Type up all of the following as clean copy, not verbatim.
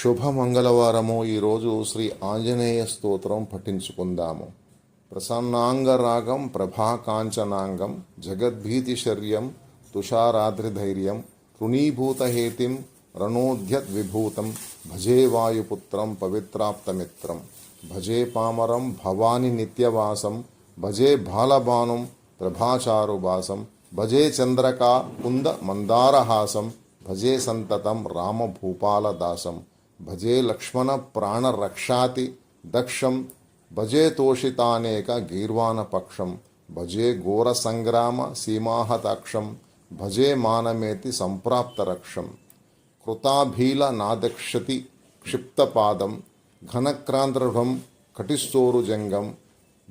శుభమంగళవారము. ఈరోజు శ్రీ ఆంజనేయ స్తోత్రం పఠించుకుందాము. ప్రసన్నాంగరాగం ప్రభాకాంచనాంగం జగద్భీతిశర్యం తుషారాద్రిధైర్యం తృణీభూతహేతిం రణోద్యద్విభూతం భజే వాయుపుత్రం పవిత్రాప్తమిత్రం భజే పామరం భవాని నిత్యవాసం భజే బాలబానుం ప్రభాచారుభాసం భజే చంద్రకా కుంద మందారహాసం భజే సంతతం రామభూపాలదాసం భజే లక్ష్మణ ప్రాణరక్షాతి దక్షం భజే తోషితానేక గీర్వాణపక్షం భజే ఘోర సంగ్రామ సీమాహతాక్షం భజే మానమేతి సంప్రాప్తరక్షం కృతాభీల నాదక్షతి క్షిప్తపాదం ఘనక్రాంతృఢం కటిస్తోరుజంగం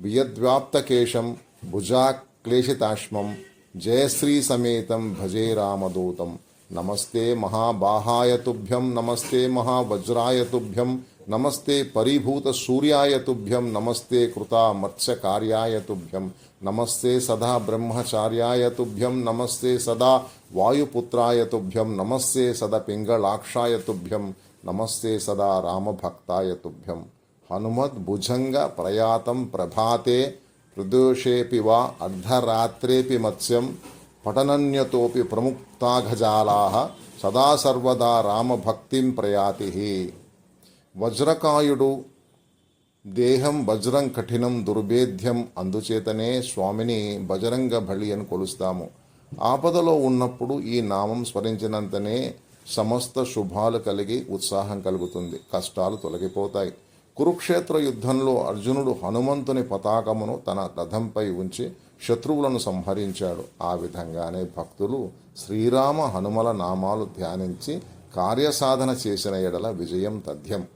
వియద్వ్యాప్తకేశం భుజాక్లేశితాశ్మం జయశ్రీ సమేతం భజే రామదూతం నమస్తే మహాబాహాయ తుభ్యం నమస్తే మహావజ్రాయ తుభ్యం నమస్తే పరిభూత సూర్యాయ తుభ్యం నమస్తే కృతా మత్స్యకార్యాయ తుభ్యం నమస్తే సదా బ్రహ్మచార్యాయ తుభ్యం నమస్తే సదా వాయుపుత్రాయ తుభ్యం నమస్తే సదా పింగళాక్షాయ తుభ్యం నమస్తే సదా రామభక్తాయ తుభ్యం హనుమద్భుజంగ ప్రయాతం ప్రభాతే ప్రదోషేపి వా అర్ధరాత్రేపి మత్స్యం పఠనన్యతోపి ప్రముక్తాఘజాలాః సదా సర్వదా రామభక్తిం ప్రయాతి. వజ్రకాయుడు దేహం వజ్రం కఠినం దుర్భేద్యం. అందుచేతనే స్వామిని బజరంగ బలి అని కొలుస్తాము. ఆపదలో ఉన్నప్పుడు ఈ నామం స్మరించినంతనే సమస్త శుభాలు కలిగి ఉత్సాహం కలుగుతుంది, కష్టాలు తొలగిపోతాయి. కురుక్షేత్ర యుద్ధంలో అర్జునుడు హనుమంతుని పతాకమును తన రథంపై ఉంచి శత్రువులను సంహరించాడు. ఆ విధంగానే భక్తులు శ్రీరామ హనుమల నామాలు ధ్యానించి కార్యసాధన చేసిన ఎడల విజయం తథ్యం.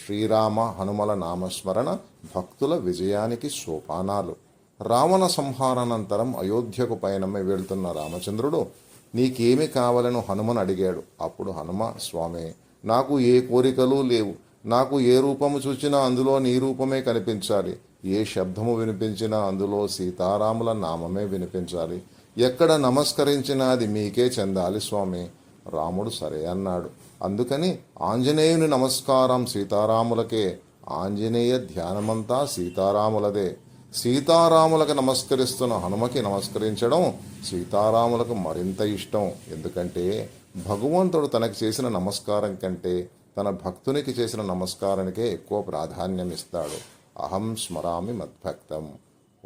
శ్రీరామ హనుమల నామస్మరణ భక్తుల విజయానికి సోపానాలు. రావణ సంహారానంతరం అయోధ్యకు పయనమై వెళ్తున్న రామచంద్రుడు నీకేమి కావాలను హనుమను అడిగాడు. అప్పుడు హనుమ, స్వామి, నాకు ఏ కోరికలు లేవు. నాకు ఏ రూపము చూచినా అందులో నీ రూపమే కనిపించాలి. ఏ శబ్దము వినిపించినా అందులో సీతారాముల నామమే వినిపించాలి. ఎక్కడ నమస్కరించినా అది మీకే చెందాలి స్వామి. రాముడు సరే అన్నాడు. అందుకని ఆంజనేయుని నమస్కారం సీతారాములకే. ఆంజనేయ ధ్యానమంతా సీతారాములదే. సీతారాములకు నమస్కరిస్తున్న హనుమకి నమస్కరించడం సీతారాములకు మరింత ఇష్టం. ఎందుకంటే భగవంతుడు తనకు చేసిన నమస్కారం కంటే తన భక్తునికి చేసిన నమస్కారానికే ఎక్కువ ప్రాధాన్యం ఇస్తాడు. అహం స్మరామి మద్భక్తం.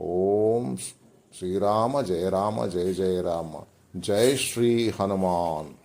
ఓం శ్రీరామ జయ రామ జయ జయ రామ. జై శ్రీ హనుమాన్.